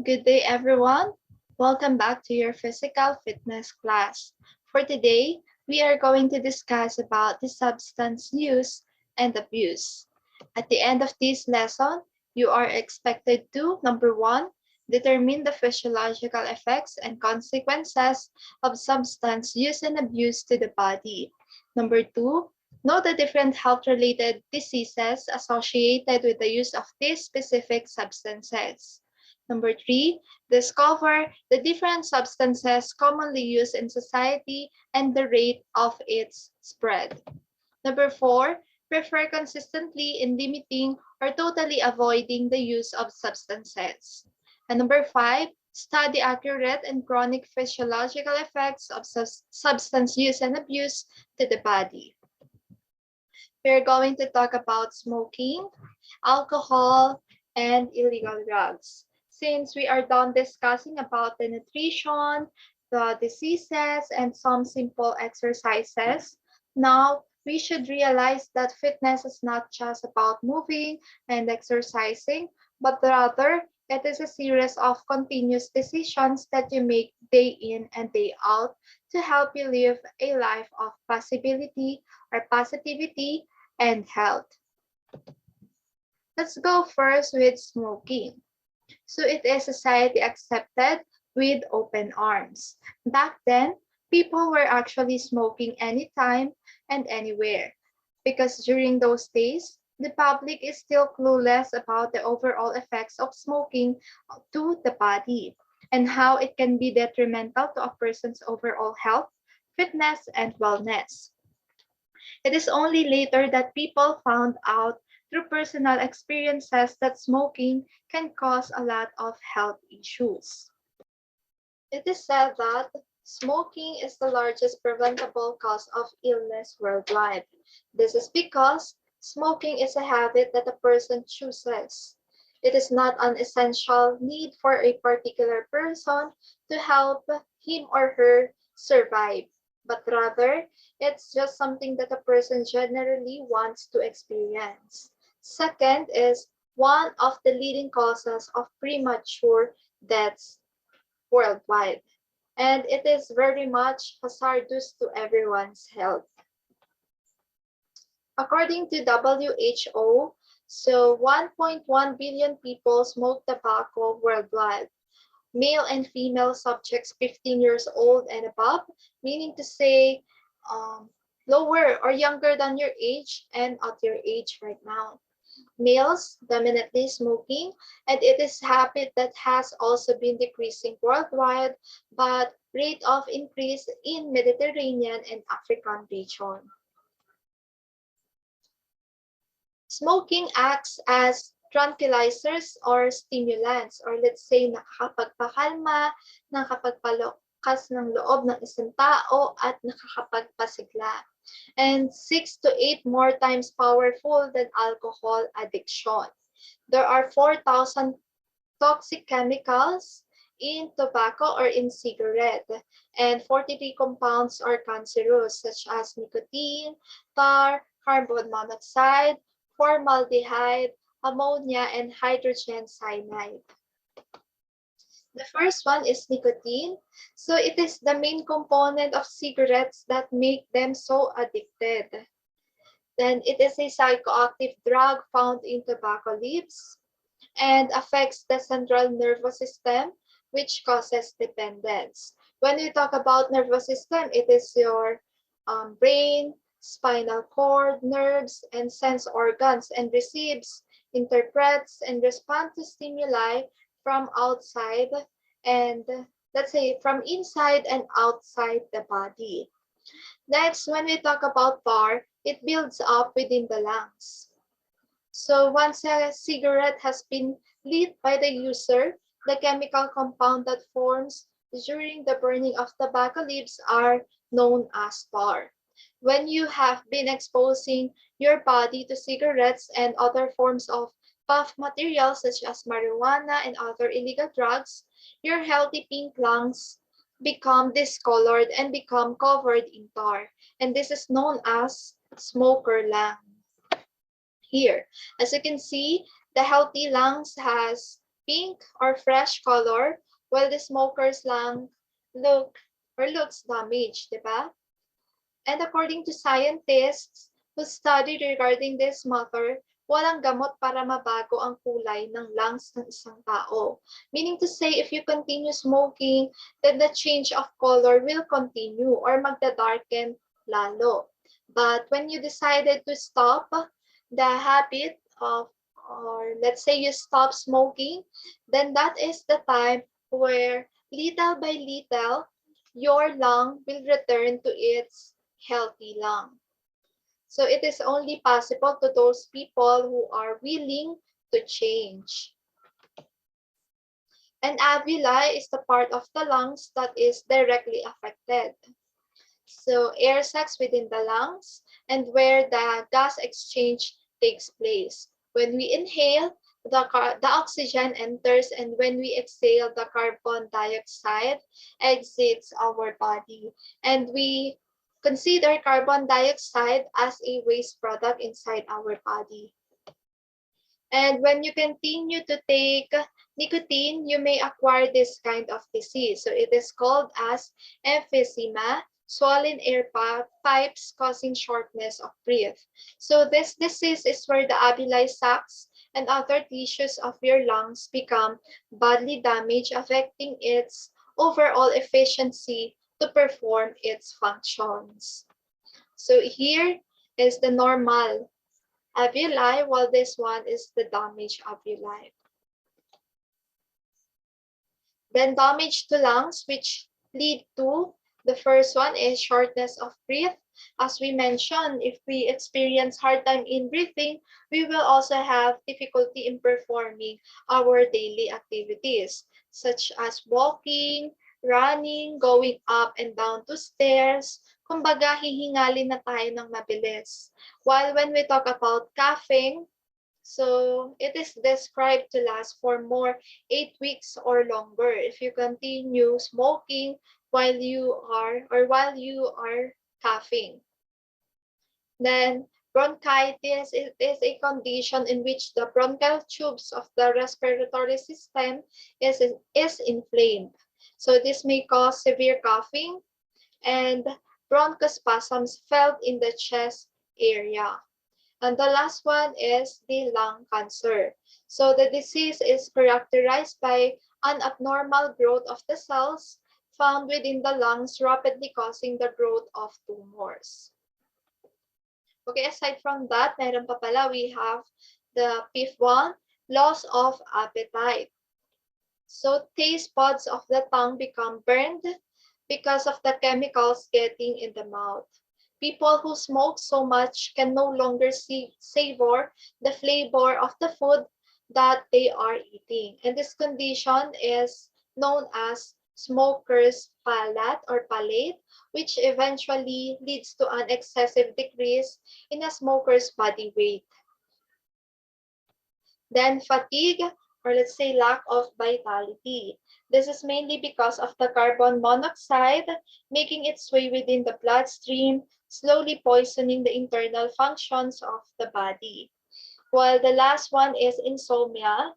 Good day, everyone. Welcome back to your physical fitness class. For today, we are going to discuss about the substance use and abuse. At the end of this lesson, you are expected to number one, determine the physiological effects and consequences of substance use and abuse to the body. Number two, know the different health-related diseases associated with the use of these specific substances. Number three, discover the different substances commonly used in society and the rate of its spread. Number four, prefer consistently in limiting or totally avoiding the use of substances. And number five, study accurate and chronic physiological effects of substance use and abuse to the body. We're going to talk about smoking, alcohol, and illegal drugs. Since we are done discussing about the nutrition, the diseases, and some simple exercises, now we should realize that fitness is not just about moving and exercising, but rather it is a series of continuous decisions that you make day in and day out to help you live a life of possibility or positivity and health. Let's go first with smoking. So it is society accepted with open arms. Back then, people were actually smoking anytime and anywhere because during those days, the public is still clueless about the overall effects of smoking to the body and how it can be detrimental to a person's overall health, fitness, and wellness. It is only later that people found out through personal experiences that smoking can cause a lot of health issues. It is said that smoking is the largest preventable cause of illness worldwide. This is because smoking is a habit that a person chooses. It is not an essential need for a particular person to help him or her survive, but rather it's just something that a person generally wants to experience. Second is one of the leading causes of premature deaths worldwide, and it is very much hazardous to everyone's health. According to WHO, so 1.1 billion people smoke tobacco worldwide, male and female subjects 15 years old and above, meaning to say lower or younger than your age and at your age right now. Males dominantly smoking, and it is habit that has also been decreasing worldwide, but rate of increase in Mediterranean and African region. Smoking acts as tranquilizers or stimulants, or let's say nakakapagpakalma, nakakapagpalakas ng loob ng isang tao at nakakapagpasigla. And 6 to 8 more times powerful than alcohol addiction. There are 4,000 toxic chemicals in tobacco or in cigarette, and 43 compounds are cancerous, such as nicotine, tar, carbon monoxide, formaldehyde, ammonia, and hydrogen cyanide. The first one is nicotine. So it is the main component of cigarettes that make them so addicted. Then it is a psychoactive drug found in tobacco leaves and affects the central nervous system, which causes dependence. When we talk about nervous system, it is your brain, spinal cord, nerves, and sense organs, and receives, interprets, and responds to stimuli from outside and let's say from inside and outside the body. Next, when we talk about tar, it builds up within the lungs. So once a cigarette has been lit by the user, the chemical compound that forms during the burning of tobacco leaves are known as tar. When you have been exposing your body to cigarettes and other forms of puff materials such as marijuana and other illegal drugs, your healthy pink lungs become discolored and become covered in tar. And this is known as smoker lung. Here, as you can see, the healthy lungs has pink or fresh color, while the smoker's lung looks damaged, di ba? And according to scientists who studied regarding this matter, walang gamot para mabago ang kulay ng lungs ng isang tao. Meaning to say, if you continue smoking, then the change of color will continue or magda-darken lalo. But when you decided to stop the habit of, or let's say you stop smoking, then that is the time where little by little, your lung will return to its healthy lung. So it is only possible to those people who are willing to change. And alveoli is the part of the lungs that is directly affected. So air sacs within the lungs and where the gas exchange takes place. When we inhale, the oxygen enters, and when we exhale, the carbon dioxide exits our body. And we consider carbon dioxide as a waste product inside our body. And when you continue to take nicotine, you may acquire this kind of disease. So it is called as emphysema, swollen air pipes causing shortness of breath. So this disease is where the alveoli sacs and other tissues of your lungs become badly damaged, affecting its overall efficiency to perform its functions. So here is the normal alveoli, while this one is the damaged alveoli. Then damage to lungs, which lead to the first one is shortness of breath. As we mentioned, if we experience hard time in breathing, we will also have difficulty in performing our daily activities, such as walking, running, going up and down to stairs. Kumbaga, hihingalin na tayo ng mabilis. While when we talk about coughing, so it is described to last for more 8 weeks or longer if you continue smoking while you are coughing. Then bronchitis, it is a condition in which the bronchial tubes of the respiratory system is inflamed. So this may cause severe coughing and bronchospasms felt in the chest area. And the last one is the lung cancer. So the disease is characterized by an abnormal growth of the cells found within the lungs, rapidly causing the growth of tumors. Okay, aside from that, meron pa pala, we have the fifth one, loss of appetite. So taste buds of the tongue become burned because of the chemicals getting in the mouth. People who smoke so much can no longer savor the flavor of the food that they are eating. And this condition is known as smoker's palate, which eventually leads to an excessive decrease in a smoker's body weight. Then fatigue, or let's say lack of vitality. This is mainly because of the carbon monoxide making its way within the bloodstream, slowly poisoning the internal functions of the body. While the last one is insomnia,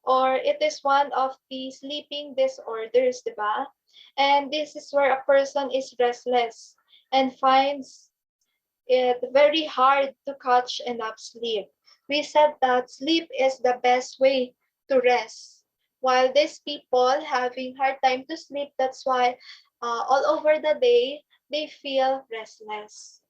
or it is one of the sleeping disorders, diba? And this is where a person is restless and finds it very hard to catch enough sleep. We said that sleep is the best way to rest. While these people having hard time to sleep, that's why all over the day, they feel restless.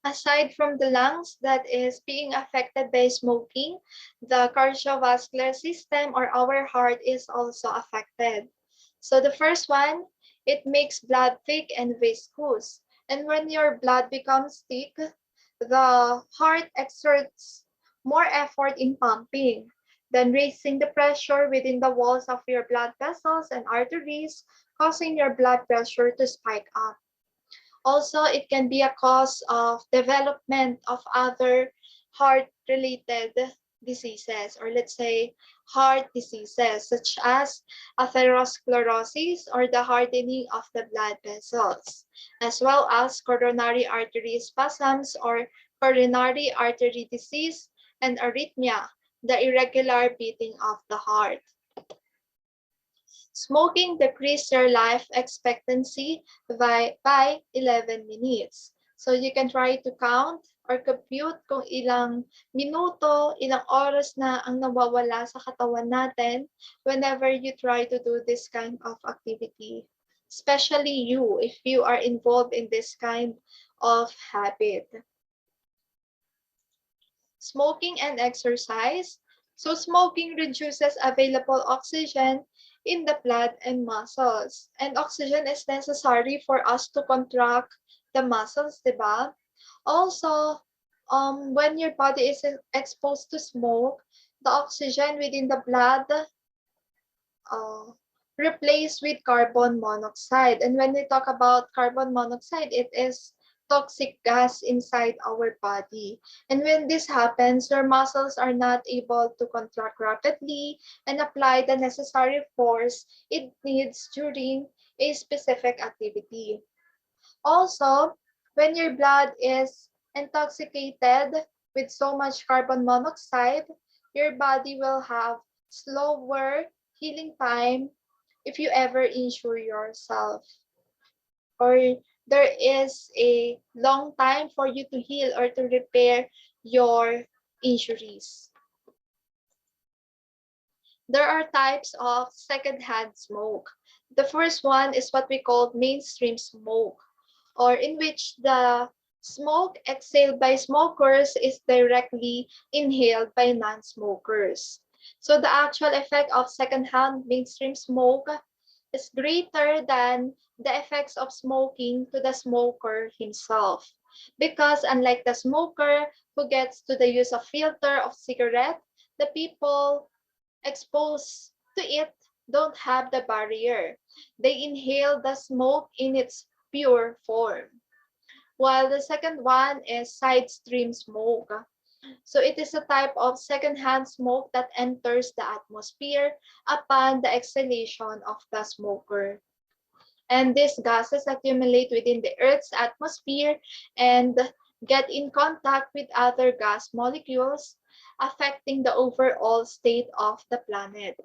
Aside from the lungs that is being affected by smoking, the cardiovascular system or our heart is also affected. So the first one, it makes blood thick and viscous. And when your blood becomes thick, the heart exerts more effort in pumping, then raising the pressure within the walls of your blood vessels and arteries, causing your blood pressure to spike up. Also, it can be a cause of development of other heart-related diseases, or let's say heart diseases, such as atherosclerosis or the hardening of the blood vessels, as well as coronary artery spasms or coronary artery disease and arrhythmia, the irregular beating of the heart. Smoking decreases your life expectancy by 11 minutes. So you can try to count or compute kung ilang minuto, ilang oras na ang nawawala sa katawan natin whenever you try to do this kind of activity. Especially you, if you are involved in this kind of habit. Smoking and exercise. So smoking reduces available oxygen in the blood and muscles. And oxygen is necessary for us to contract the muscles, diba? Also, when your body is exposed to smoke, the oxygen within the blood uh, replaced with carbon monoxide. And when we talk about carbon monoxide, it is toxic gas inside our body. And when this happens, your muscles are not able to contract rapidly and apply the necessary force it needs during a specific activity. Also, when your blood is intoxicated with so much carbon monoxide, your body will have slower healing time if you ever injure yourself, or there is a long time for you to heal or to repair your injuries. There are types of secondhand smoke. The first one is what we call mainstream smoke, or in which the smoke exhaled by smokers is directly inhaled by non-smokers. So the actual effect of secondhand mainstream smoke is greater than the effects of smoking to the smoker himself. Because unlike the smoker who gets to the use of filter of cigarette, the people exposed to it don't have the barrier. They inhale the smoke in its pure form. While the second one is side stream smoke. So it is a type of secondhand smoke that enters the atmosphere upon the exhalation of the smoker. And these gases accumulate within the Earth's atmosphere and get in contact with other gas molecules, affecting the overall state of the planet.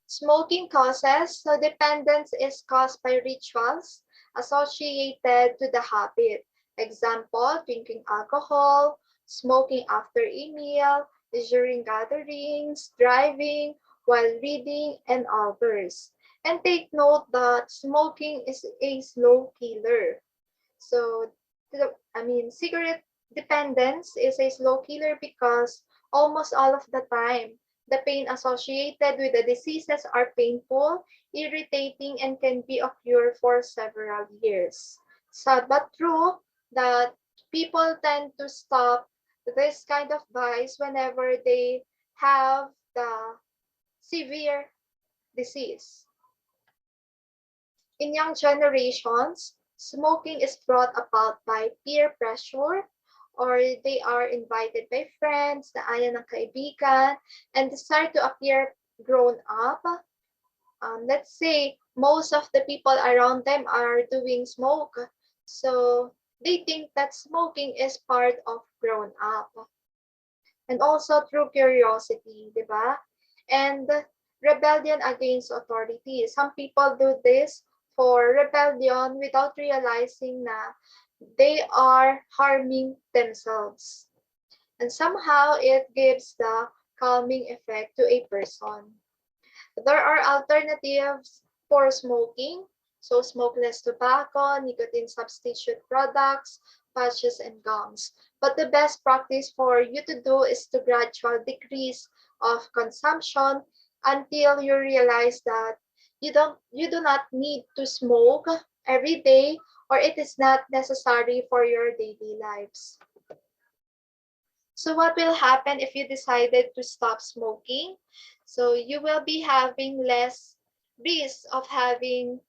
Smoking causes, so dependence is caused by rituals associated to the habit. Example, drinking alcohol, smoking after a meal, during gatherings, driving, while reading, and others. And take note that smoking is a slow killer. So, cigarette dependence is a slow killer because almost all of the time, the pain associated with the diseases are painful, irritating, and can be occur for several years. Sad but true that people tend to stop this kind of vice whenever they have the severe disease. In young generations, smoking is brought about by peer pressure, or they are invited by friends, na ayaw ng kaibigan, and desire to appear grown up. Let's say most of the people around them are doing smoke, so they think that smoking is part of grown up. And also through curiosity, di ba? And rebellion against authority. Some people do this for rebellion without realizing na they are harming themselves. And somehow it gives the calming effect to a person. There are alternatives for smoking, so smokeless tobacco, nicotine substitute products, patches, and gums. But the best practice for you to do is to gradual decrease of consumption until you realize that you do not need to smoke every day, or it is not necessary for your daily lives. So what will happen if you decided to stop smoking? So you will be having less risk of having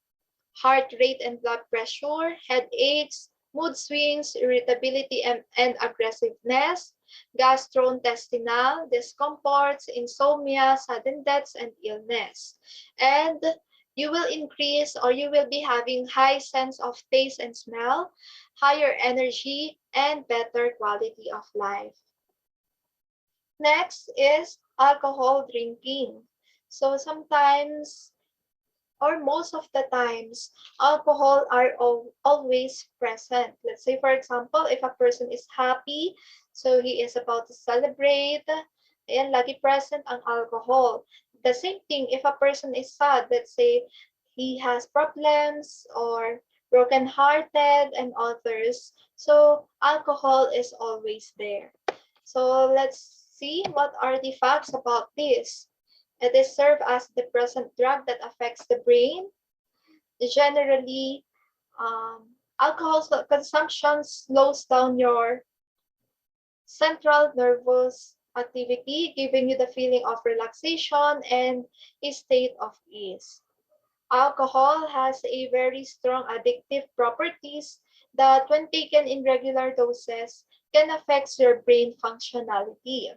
heart rate and blood pressure, headaches, mood swings, irritability and aggressiveness, gastrointestinal discomforts, insomnia, sudden deaths, and illness. And you will increase, or you will be having high sense of taste and smell, higher energy, and better quality of life. Next is alcohol drinking. So sometimes or most of the times, alcohol are always present. Let's say, for example, if a person is happy, so he is about to celebrate, ayan, lagi present ang alcohol. The same thing, if a person is sad, let's say, he has problems or broken-hearted and others, so alcohol is always there. So let's see what are the facts about this. It is served as the present drug that affects the brain. Generally, alcohol consumption slows down your central nervous activity, giving you the feeling of relaxation and a state of ease. Alcohol has a very strong addictive properties that when taken in regular doses can affect your brain functionality.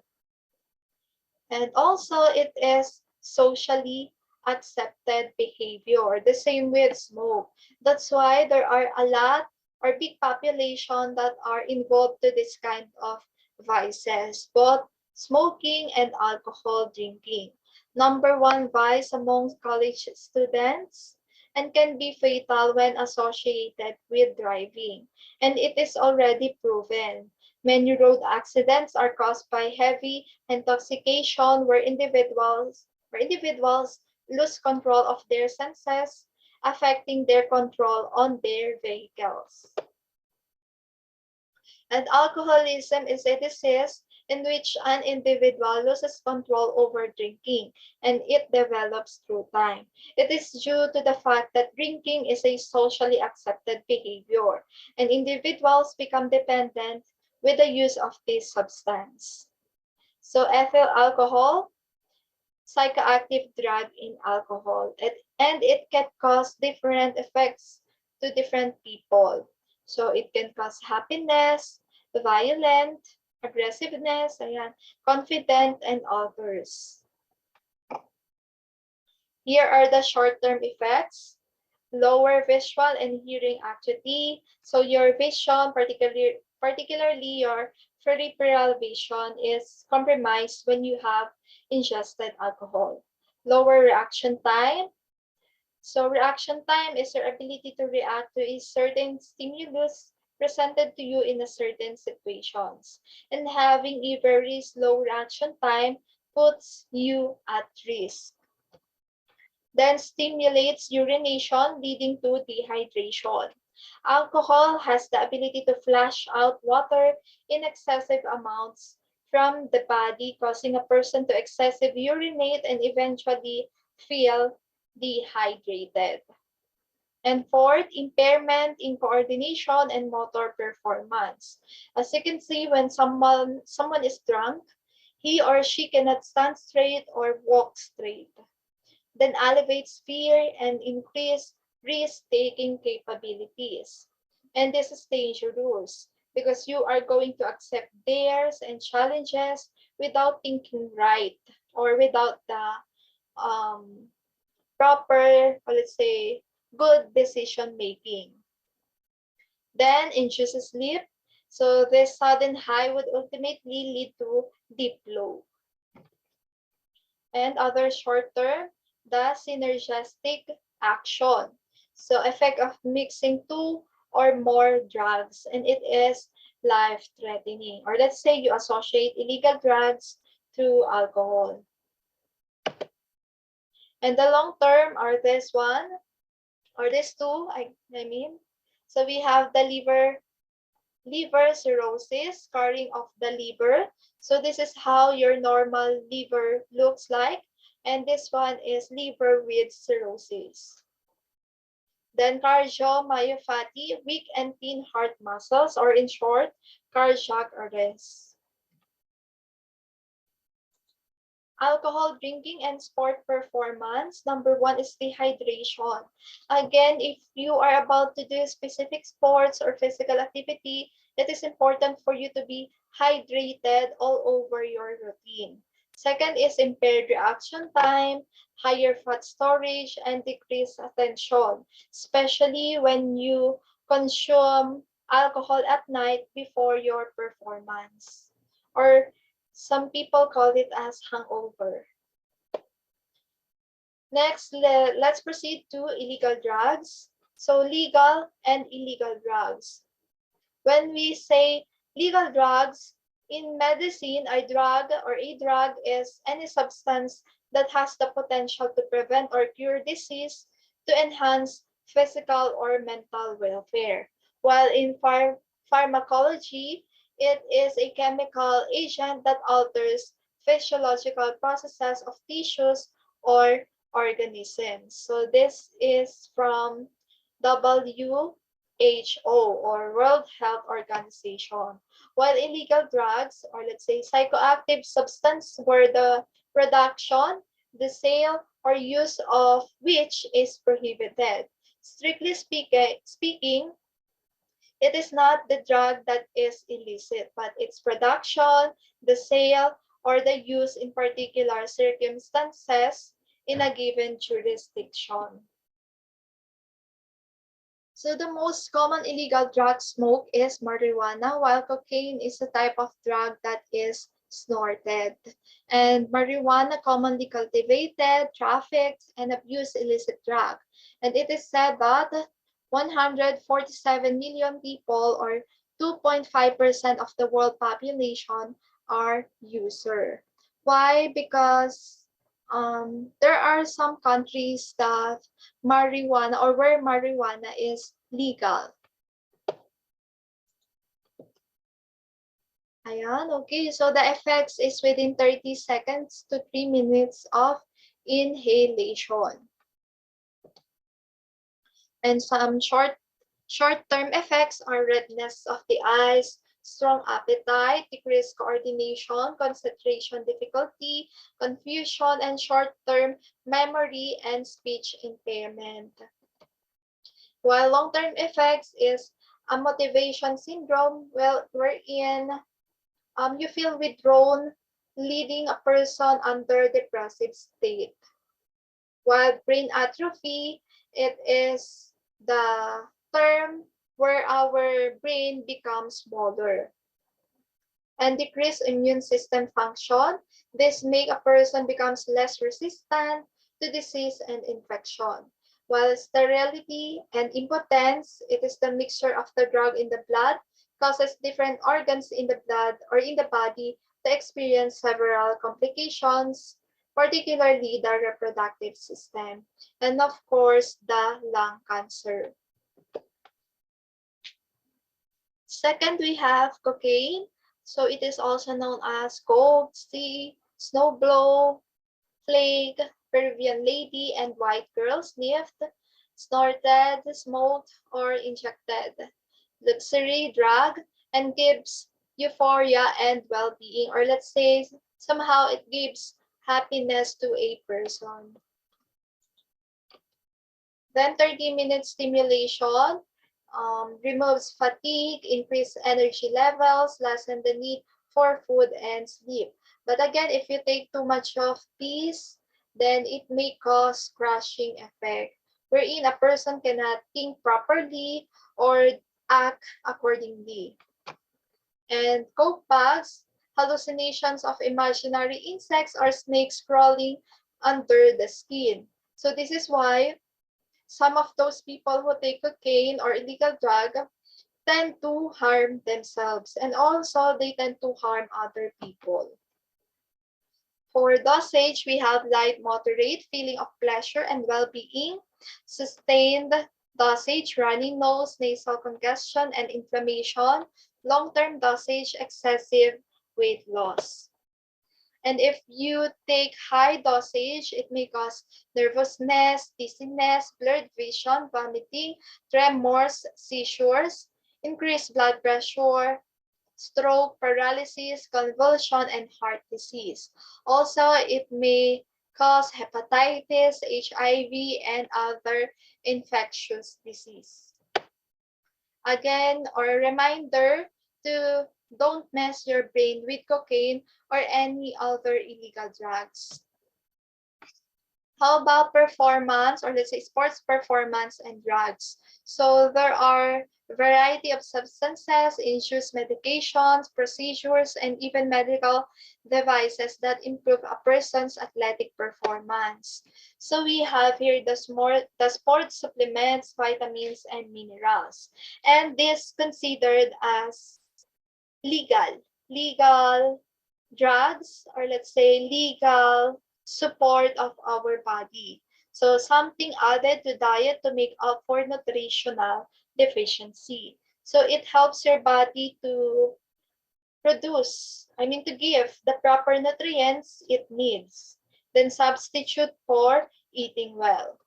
And also, it is socially accepted behavior. The same with smoke. That's why there are a lot or big population that are involved to this kind of vices, both smoking and alcohol drinking. Number one vice among college students and can be fatal when associated with driving. And it is already proven. Many road accidents are caused by heavy intoxication where individuals lose control of their senses, affecting their control on their vehicles. And alcoholism is a disease in which an individual loses control over drinking, and it develops through time. It is due to the fact that drinking is a socially accepted behavior, and individuals become dependent with the use of this substance. So ethyl alcohol, psychoactive drug in alcohol, and it can cause different effects to different people. So it can cause happiness, violent, aggressiveness, ayan, confident, and others. Here are the short-term effects. Lower visual and hearing acuity. So your vision, particularly your peripheral vision, is compromised when you have ingested alcohol. Lower reaction time. So reaction time is your ability to react to a certain stimulus presented to you in a certain situations. And having a very slow reaction time puts you at risk. Then stimulates urination, leading to dehydration. Alcohol has the ability to flush out water in excessive amounts from the body, causing a person to excessively urinate and eventually feel dehydrated. And fourth, impairment in coordination and motor performance. As you can see, when someone is drunk, he or she cannot stand straight or walk straight, then elevates fear and increase risk-taking capabilities. And this is dangerous because you are going to accept dares and challenges without thinking right or without the proper, or let's say, good decision making. Then induces sleep. So this sudden high would ultimately lead to deep low. And other short term, the synergistic action. So effect of mixing two or more drugs, and it is life-threatening. Or let's say you associate illegal drugs to alcohol. And the long term are this one, or these two, I mean. So we have the liver cirrhosis, scarring of the liver. So this is how your normal liver looks like. And this one is liver with cirrhosis. Then cardiomyopathy, weak and thin heart muscles, or in short, cardiac arrest. Alcohol drinking and sport performance. Number one is dehydration. Again, if you are about to do specific sports or physical activity, it is important for you to be hydrated all over your routine. Second is impaired reaction time, higher fat storage, and decreased attention, especially when you consume alcohol at night before your performance. Or Some people call it as hangover. Next, let's proceed to illegal drugs. So legal and illegal drugs. When we say legal drugs, in medicine, a drug is any substance that has the potential to prevent or cure disease, to enhance physical or mental welfare. While in pharmacology, it is a chemical agent that alters physiological processes of tissues or organisms. So this is from WHO or World Health Organization. While illegal drugs, or let's say psychoactive substance, where the production, the sale, or use of which is prohibited. Strictly speaking, it is not the drug that is illicit, but its production, the sale, or the use in particular circumstances in a given jurisdiction. So the most common illegal drug smoke is marijuana, while cocaine is a type of drug that is snorted. And marijuana commonly cultivated, trafficked, and abused illicit drug. And it is said that 147 million people, or 2.5% of the world population, are user. Why? Because there are some countries that marijuana or where marijuana is legal. Ayan, okay. So the effects is within 30 seconds to 3 minutes of inhalation. And some short-term effects are redness of the eyes, strong appetite, decreased coordination, concentration difficulty, confusion, and short-term memory and speech impairment. While long-term effects is a motivation syndrome, wherein you feel withdrawn, leading a person under depressive state. While brain atrophy, it is the term where our brain becomes smaller. And decreased immune system function, this make a person becomes less resistant to disease and infection. While sterility and impotence, it is the mixture of the drug in the blood, causes different organs in the blood or in the body to experience several complications, particularly the reproductive system, and of course, the lung cancer. Second, we have cocaine. So it is also known as coke, sea, snowblow, flake, Peruvian lady, and white girl sniffed, snorted, smoked, or injected. Luxury drug and gives euphoria and well-being, or let's say somehow it gives happiness to a person. Then 30-minute stimulation removes fatigue, increase energy levels, lessen the need for food and sleep. But again, if you take too much of these, then it may cause crashing effect, wherein a person cannot think properly or act accordingly. And coke bags, hallucinations of imaginary insects or snakes crawling under the skin. So this is why some of those people who take cocaine or illegal drug tend to harm themselves, and also they tend to harm other people. For dosage, we have light, moderate, feeling of pleasure and well-being, sustained dosage, runny nose, nasal congestion and inflammation, long-term dosage, excessive weight loss. And if you take high dosage, it may cause nervousness, dizziness, blurred vision, vomiting, tremors, seizures, increased blood pressure, stroke, paralysis, convulsion, and heart disease. Also, it may cause hepatitis, HIV, and other infectious disease. Again, or a reminder to don't mess your brain with cocaine or any other illegal drugs. How about performance, or let's say sports performance and drugs? So there are a variety of substances, issues, medications, procedures, and even medical devices that improve a person's athletic performance. So we have here the sports supplements, vitamins, and minerals. And this considered as legal drugs, or let's say legal support of our body. So something added to diet to make up for nutritional deficiency. So it helps your body to to give the proper nutrients it needs, then substitute for eating well.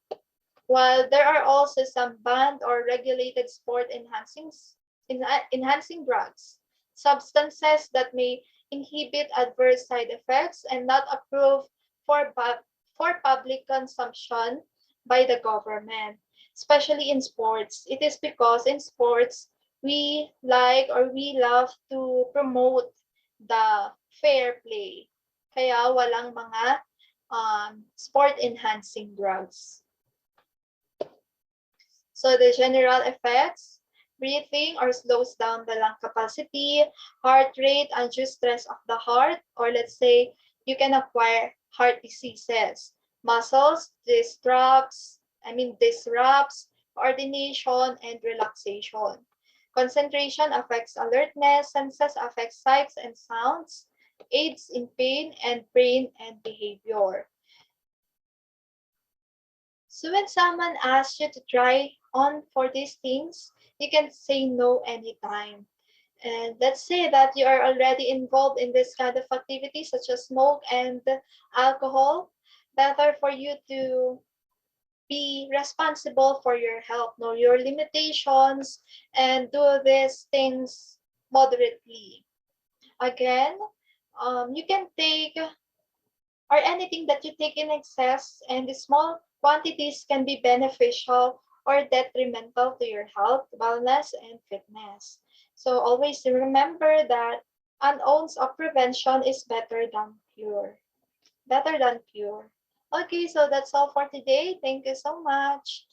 While there are also some banned or regulated enhancing drugs, substances that may inhibit adverse side effects and not approved for, for public consumption by the government, especially in sports. It is because in sports, we love to promote the fair play. Kaya walang mga sport-enhancing drugs. So the general effects, breathing or slows down the lung capacity, heart rate, undue stress of the heart, or let's say you can acquire heart diseases, muscles, disrupts coordination and relaxation. Concentration affects alertness, senses affect sights and sounds, aids in pain and brain and behavior. So when someone asks you to try on for these things, you can say no anytime. And let's say that you are already involved in this kind of activity such as smoke and alcohol. Better for you to be responsible for your health, know your limitations, and do these things moderately. Again, you can take or anything that you take in excess, and the small quantities can be beneficial or detrimental to your health, wellness, and fitness. So always remember that an ounce of prevention is better than cure. Better than cure. Okay, so that's all for today. Thank you so much.